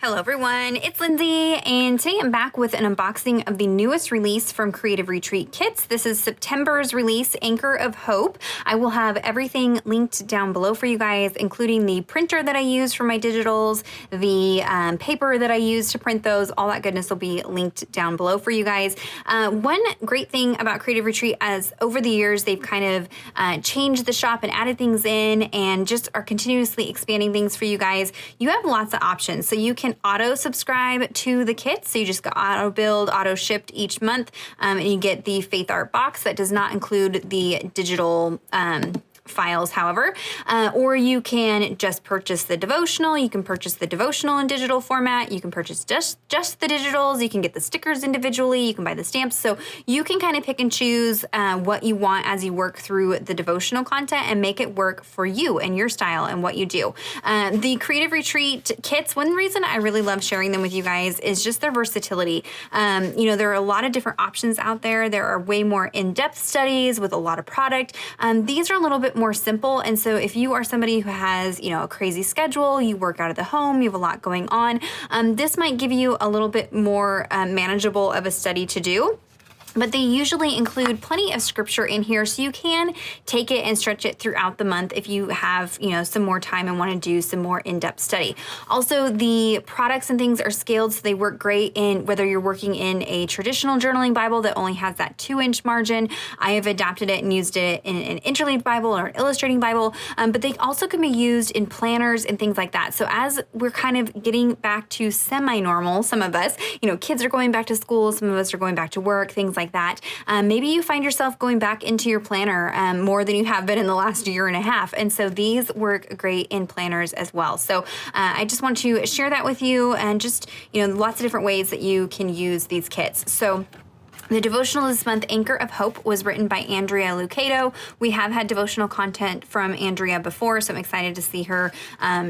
Hello everyone, it's Lindsay, and today I'm back with an unboxing of the newest release from Creative Retreat Kits. This is September's release, Anchor of Hope. I will have everything linked down below for you guys, including the printer that I use for my digitals, the paper that I use to print those, all that goodness will be linked down below for you guys. One great thing about Creative Retreat, as over the years they've kind of changed the shop and added things in and just are continuously expanding things for you guys. You have lots of options, so you can auto subscribe to the kits. So you just got auto build, auto shipped each month, and you get the Faith Art box that does not include the digital files, however, or you can just purchase the devotional. You can purchase the devotional in digital format. You can purchase just the digitals. You can get the stickers individually. You can buy the stamps. So you can kind of pick and choose what you want as you work through the devotional content and make it work for you and your style and what you do. The Creative Retreat kits, one reason I really love sharing them with you guys is just their versatility. There are a lot of different options out there. There are way more in-depth studies with a lot of product. These are a little bit more simple, and so if you are somebody who has a crazy schedule, you work out of the home, you have a lot going on, this might give you a little bit more manageable of a study to do. But they usually include plenty of scripture in here, so you can take it and stretch it throughout the month if you have, some more time and want to do some more in-depth study. Also, the products and things are scaled, so they work great in whether you're working in a traditional journaling Bible that only has that 2-inch margin. I have adapted it and used it in an interleaved Bible or an illustrating Bible, but they also can be used in planners and things like that. So as we're kind of getting back to semi-normal, some of us, kids are going back to school, some of us are going back to work, things like that. Maybe you find yourself going back into your planner more than you have been in the last year and a half. And so these work great in planners as well. So I just want to share that with you, and just, lots of different ways that you can use these kits. So the devotional this month, Anchor of Hope, was written by Andrea Lucado. We have had devotional content from Andrea before, so I'm excited to see her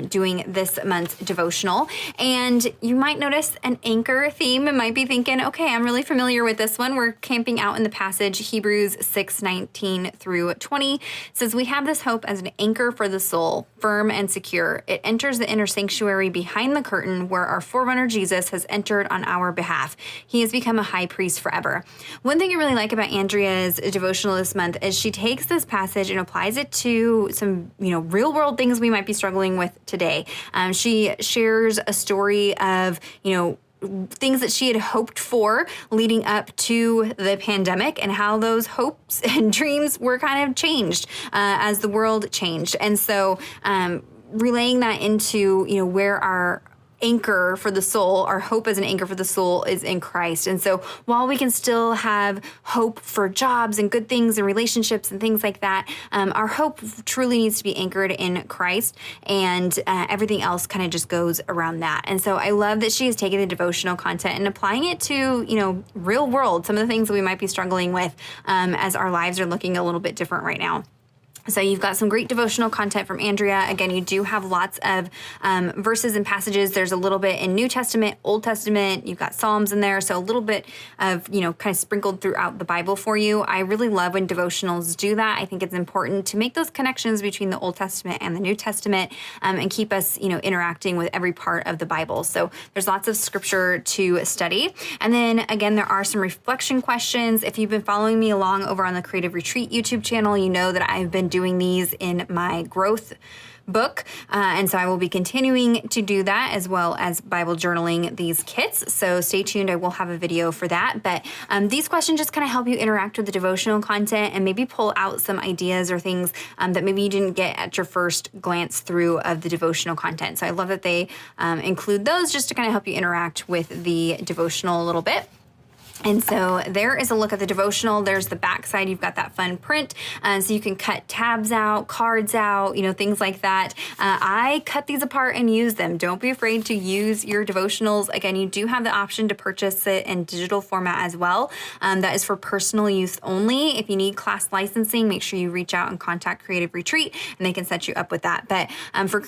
doing this month's devotional. And you might notice an anchor theme and might be thinking, okay, I'm really familiar with this one. We're camping out in the passage, Hebrews 6:19 through 20. It says, we have this hope as an anchor for the soul, firm and secure. It enters the inner sanctuary behind the curtain where our forerunner Jesus has entered on our behalf. He has become a high priest forever. One thing I really like about Andrea's devotional this month is she takes this passage and applies it to some, real world things we might be struggling with today. She shares a story of, things that she had hoped for leading up to the pandemic and how those hopes and dreams were kind of changed as the world changed. And so relaying that into, where our anchor for the soul, our hope as an anchor for the soul is in Christ. And so while we can still have hope for jobs and good things and relationships and things like that, our hope truly needs to be anchored in Christ, and everything else kind of just goes around that. And so I love that she has taken the devotional content and applying it to, real world, some of the things that we might be struggling with as our lives are looking a little bit different right now. So you've got some great devotional content from Andrea. Again, you do have lots of verses and passages. There's a little bit in New Testament, Old Testament. You've got Psalms in there. So a little bit of, kind of sprinkled throughout the Bible for you. I really love when devotionals do that. I think it's important to make those connections between the Old Testament and the New Testament and keep us, interacting with every part of the Bible. So there's lots of scripture to study. And then again, there are some reflection questions. If you've been following me along over on the Creative Retreat YouTube channel, you know that I've been doing these in my growth book. And so I will be continuing to do that, as well as Bible journaling these kits. So stay tuned. I will have a video for that. But these questions just kind of help you interact with the devotional content and maybe pull out some ideas or things that maybe you didn't get at your first glance through of the devotional content. So I love that they include those just to kind of help you interact with the devotional a little bit. And so there is a look at the devotional. There's the back side. You've got that fun print. So you can cut tabs out, cards out, things like that. I cut these apart and use them. Don't be afraid to use your devotionals. Again, you do have the option to purchase it in digital format as well. That is for personal use only. If you need class licensing, make sure you reach out and contact Creative Retreat and they can set you up with that. But for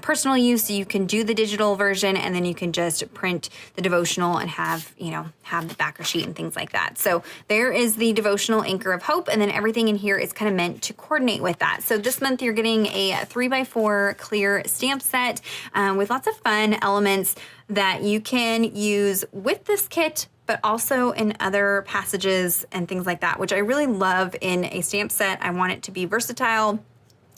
personal use, you can do the digital version and then you can just print the devotional and have the backer sheet sheet and things like that. So there is the devotional Anchor of Hope, and then everything in here is kind of meant to coordinate with that. So this month you're getting a 3x4 clear stamp set with lots of fun elements that you can use with this kit, but also in other passages and things like that, which I really love in a stamp set. I want it to be versatile.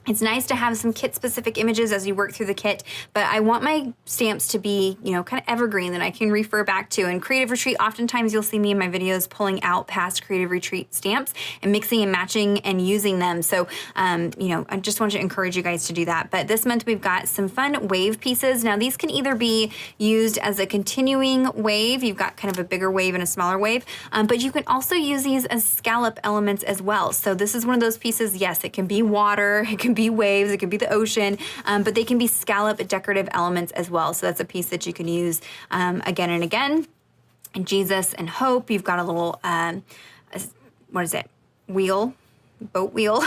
It's nice to have some kit-specific images as you work through the kit, but I want my stamps to be, you know, kind of evergreen that I can refer back to. And Creative Retreat, oftentimes you'll see me in my videos pulling out past Creative Retreat stamps and mixing and matching and using them. So, you know, I just want to encourage you guys to do that. But this month we've got some fun wave pieces. Now these can either be used as a continuing wave. You've got kind of a bigger wave and a smaller wave, but you can also use these as scallop elements as well. So this is one of those pieces, yes, it can be water, it can be waves, it could be the ocean, but they can be scallop decorative elements as well. So that's a piece that you can use again and again. And Jesus and Hope, you've got a little, what is it, boat wheel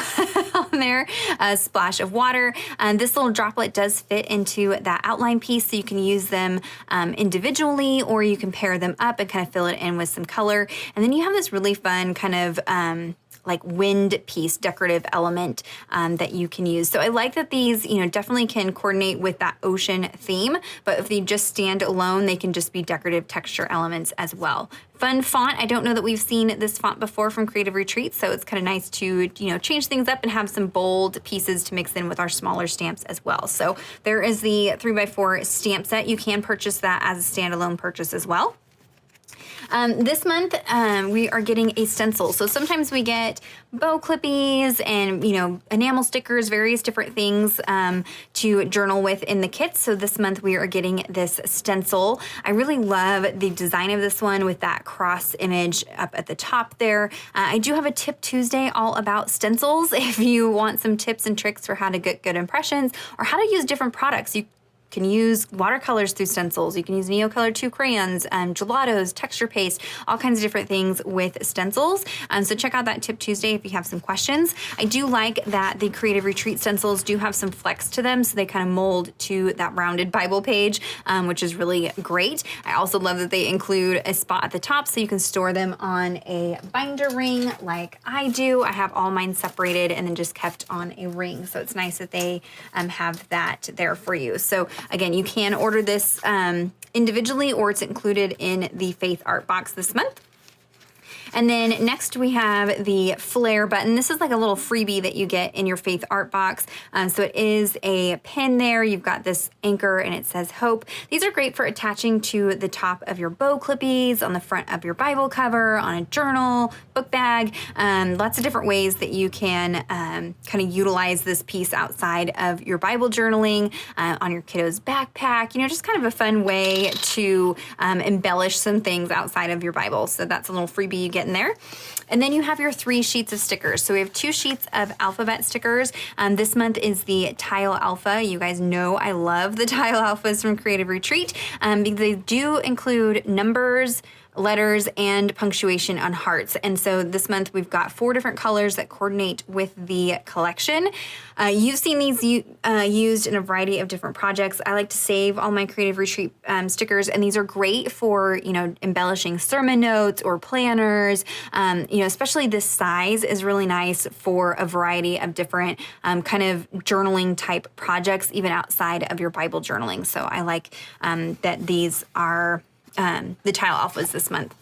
on there, a splash of water. This little droplet does fit into that outline piece, so you can use them individually, or you can pair them up and kind of fill it in with some color. And then you have this really fun kind of like wind piece decorative element that you can use. So I like that these, you know, definitely can coordinate with that ocean theme, but if they just stand alone, they can just be decorative texture elements as well. Fun font. I don't know that we've seen this font before from Creative Retreat, so it's kind of nice to, you know, change things up and have some bold pieces to mix in with our smaller stamps as well. So there is the 3x4 stamp set. You can purchase that as a standalone purchase as well. This month, we are getting a stencil. So sometimes we get bow clippies and, you know, enamel stickers, various different things to journal with in the kit. So this month we are getting this stencil. I really love the design of this one with that cross image up at the top there. I do have a Tip Tuesday all about stencils. If you want some tips and tricks for how to get good impressions or how to use different products, you can use watercolors through stencils. You can use Neocolor 2 crayons, gelatos, texture paste, all kinds of different things with stencils. So check out that Tip Tuesday if you have some questions. I do like that the Creative Retreat stencils do have some flex to them, so they kind of mold to that rounded Bible page, which is really great. I also love that they include a spot at the top so you can store them on a binder ring like I do. I have all mine separated and then just kept on a ring. So it's nice that they have that there for you. So again, you can order this individually, or it's included in the Faith Art Box this month. And then next we have the flare button. This is like a little freebie that you get in your Faith Art Box. So it is a pin there. You've got this anchor and it says Hope. These are great for attaching to the top of your bow clippies, on the front of your Bible cover, on a journal, book bag. Lots of different ways that you can kind of utilize this piece outside of your Bible journaling, on your kiddo's backpack, you know, just kind of a fun way to embellish some things outside of your Bible. So that's a little freebie you get in there. And then you have your 3 sheets of stickers. So we have 2 sheets of alphabet stickers. This month is the Tile Alpha. You guys know I love the Tile Alphas from Creative Retreat because they do include numbers, letters, and punctuation on hearts. And so this month we've got 4 different colors that coordinate with the collection. You've seen these used in a variety of different projects. I like to save all my Creative Retreat stickers, and these are great for, you know, embellishing sermon notes or planners. You know, especially this size is really nice for a variety of different kind of journaling type projects, even outside of your Bible journaling. So I like that these are the Tile Alphas this month.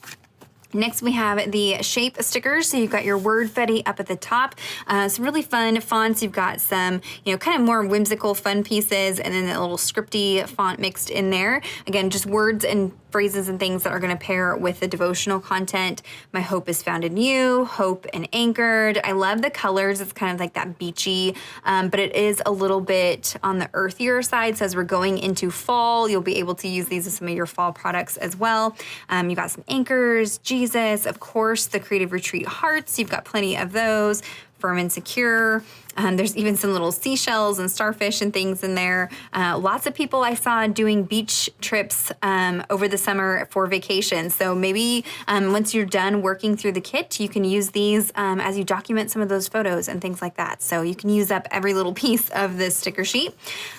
Next, we have the shape stickers. So you've got your word fetty up at the top. Some really fun fonts. You've got some, you know, kind of more whimsical fun pieces, and then a little scripty font mixed in there. Again, just words and phrases and things that are going to pair with the devotional content. My hope is found in you, hope and anchored. I love the colors. It's kind of like that beachy, but it is a little bit on the earthier side. So as we're going into fall, you'll be able to use these as some of your fall products as well. You've got some anchors, Jesus, of course, the Creative Retreat hearts. You've got plenty of those. Firm and secure. There's even some little seashells and starfish and things in there. Lots of people I saw doing beach trips over the summer for vacation. So maybe once you're done working through the kit, you can use these as you document some of those photos and things like that. So you can use up every little piece of this sticker sheet.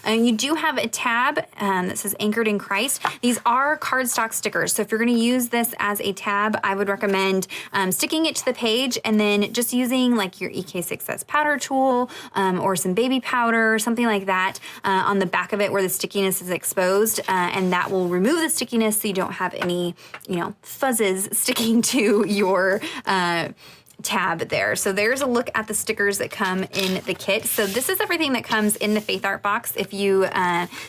And you do have a tab that says Anchored in Christ. These are cardstock stickers. So if you're going to use this as a tab, I would recommend sticking it to the page and then just using like your EK6S powder tool or some baby powder, something like that on the back of it where the stickiness is exposed, and that will remove the stickiness so you don't have any, fuzzes sticking to your tab there. So there's a look at the stickers that come in the kit. So this is everything that comes in the Faith Art box. If you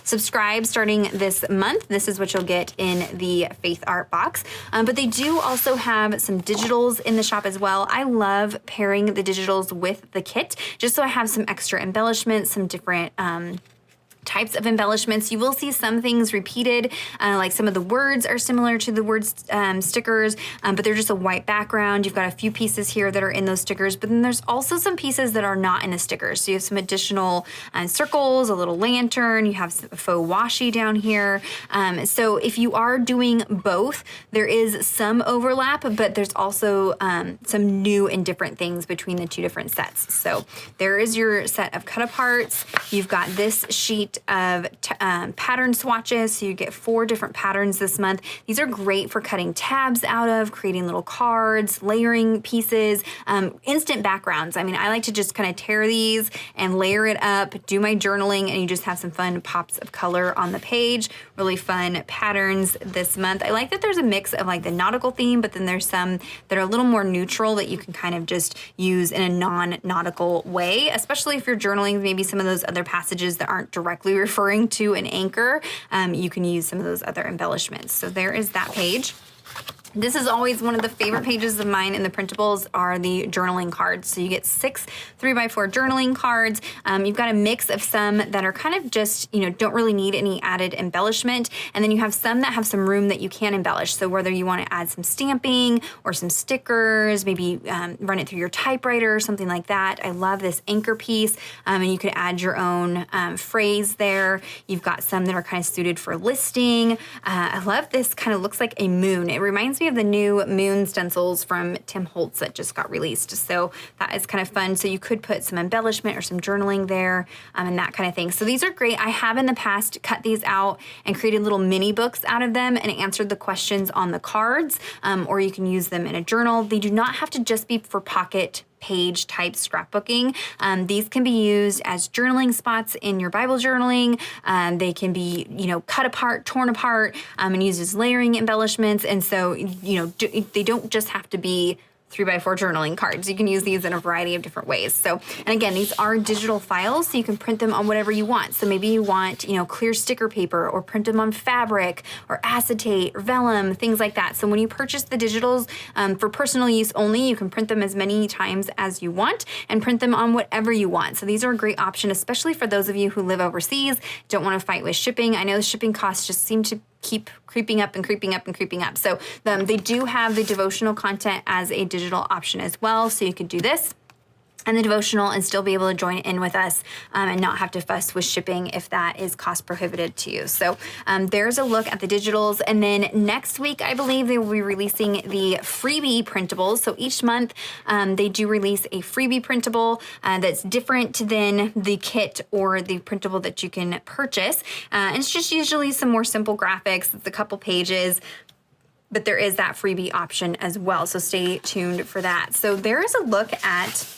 subscribe starting this month, this is what you'll get in the Faith Art box. But they do also have some digitals in the shop as well. I love pairing the digitals with the kit just so I have some extra embellishments, some different types of embellishments. You will see some things repeated, like some of the words are similar to the words stickers, but they're just a white background. You've got a few pieces here that are in those stickers, but then there's also some pieces that are not in the stickers. So you have some additional circles, a little lantern, you have some faux washi down here. So if you are doing both, there is some overlap, but there's also some new and different things between the two different sets. So there is your set of cut aparts. You've got this sheet of pattern swatches, so you get 4 different patterns this month. These are great for cutting tabs out of, creating little cards, layering pieces, instant backgrounds. I mean, I like to just kind of tear these and layer it up, do my journaling, and you just have some fun pops of color on the page. Really fun patterns this month. I like that there's a mix of like the nautical theme, but then there's some that are a little more neutral that you can kind of just use in a non-nautical way, especially if you're journaling maybe some of those other passages that aren't directly referring to an anchor. You can use some of those other embellishments. So there is that page. This is always one of the favorite pages of mine in the printables are the journaling cards. So you get 6 3x4 journaling cards. You've got a mix of some that are kind of just, don't really need any added embellishment. And then you have some that have some room that you can embellish. So whether you want to add some stamping or some stickers, maybe run it through your typewriter or something like that. I love this anchor piece. And you could add your own phrase there. You've got some that are kind of suited for listing. I love this, kind of looks like a moon. It reminds me of the new moon stencils from Tim Holtz that just got released. So that is kind of fun. So you could put some embellishment or some journaling there and that kind of thing. So these are great. I have in the past cut these out and created little mini books out of them and answered the questions on the cards, or you can use them in a journal. They do not have to just be for pocket page type scrapbooking. These can be used as journaling spots in your Bible journaling. They can be, cut apart, torn apart, and used as layering embellishments. And so, they don't just have to be 3x4 journaling cards. You can use these in a variety of different ways. So, and again, these are digital files, so you can print them on whatever you want. So maybe you want, clear sticker paper, or print them on fabric or acetate or vellum, things like that. So when you purchase the digitals for personal use only, you can print them as many times as you want and print them on whatever you want. So these are a great option, especially for those of you who live overseas, don't want to fight with shipping. I know the shipping costs just seem to keep creeping up and creeping up and creeping up. So they do have the devotional content as a digital option as well. So you could do this and the devotional and still be able to join in with us and not have to fuss with shipping if that is cost prohibitive to you. So there's a look at the digitals. And then next week, I believe they will be releasing the freebie printables. So each month they do release a freebie printable that's different than the kit or the printable that you can purchase. And it's just usually some more simple graphics. It's a couple pages, but there is that freebie option as well. So stay tuned for that. So there is a look at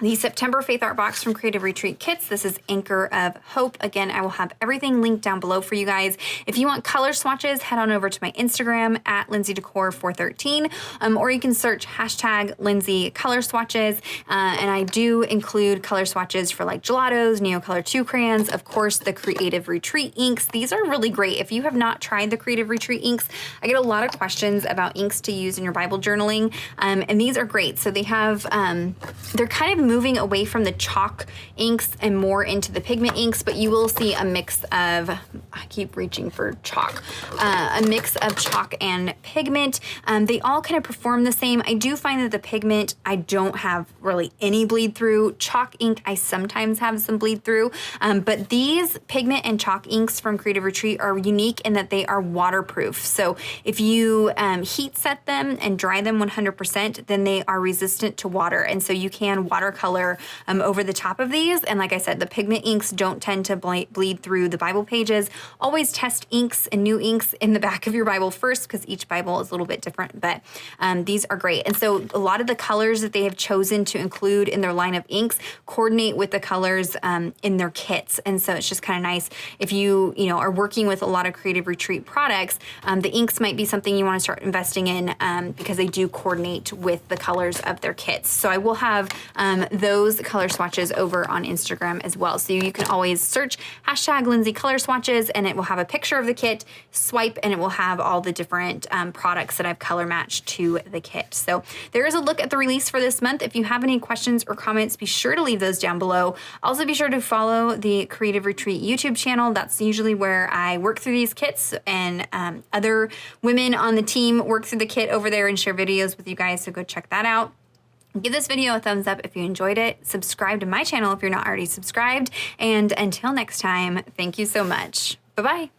the September Faith Art Box from Creative Retreat Kits. This is Anchor of Hope. Again, I will have everything linked down below for you guys. If you want color swatches, head on over to my Instagram at LindseyDecor413, or you can search hashtag Lindsey color swatches. And I do include color swatches for like gelatos, Neocolor 2 crayons, of course, the Creative Retreat inks. These are really great. If you have not tried the Creative Retreat inks, I get a lot of questions about inks to use in your Bible journaling. And these are great. So they have, they're kind of moving away from the chalk inks and more into the pigment inks, but you will see a mix of, I keep reaching for chalk, a mix of chalk and pigment. They all kind of perform the same. I do find that the pigment, I don't have really any bleed through. Chalk ink, I sometimes have some bleed through, but these pigment and chalk inks from Creative Retreat are unique in that they are waterproof. So if you heat set them and dry them 100%, then they are resistant to water. And so you can watercolor over the top of these. And like I said, the pigment inks don't tend to bleed through the Bible pages. Always test inks and new inks in the back of your Bible first, because each Bible is a little bit different, but these are great. And so a lot of the colors that they have chosen to include in their line of inks coordinate with the colors in their kits. And so it's just kind of nice if you are working with a lot of Creative Retreat products, the inks might be something you want to start investing in because they do coordinate with the colors of their kits. So I will have those color swatches over on Instagram as well. So you can always search hashtag Lindsey color swatches, and it will have a picture of the kit, swipe, and it will have all the different products that I've color matched to the kit. So there is a look at the release for this month. If you have any questions or comments, be sure to leave those down below. Also be sure to follow the Creative Retreat YouTube channel. That's usually where I work through these kits, and other women on the team work through the kit over there and share videos with you guys, so go check that out. Give this video a thumbs up if you enjoyed it. Subscribe to my channel if you're not already subscribed. And until next time, thank you so much. Bye-bye.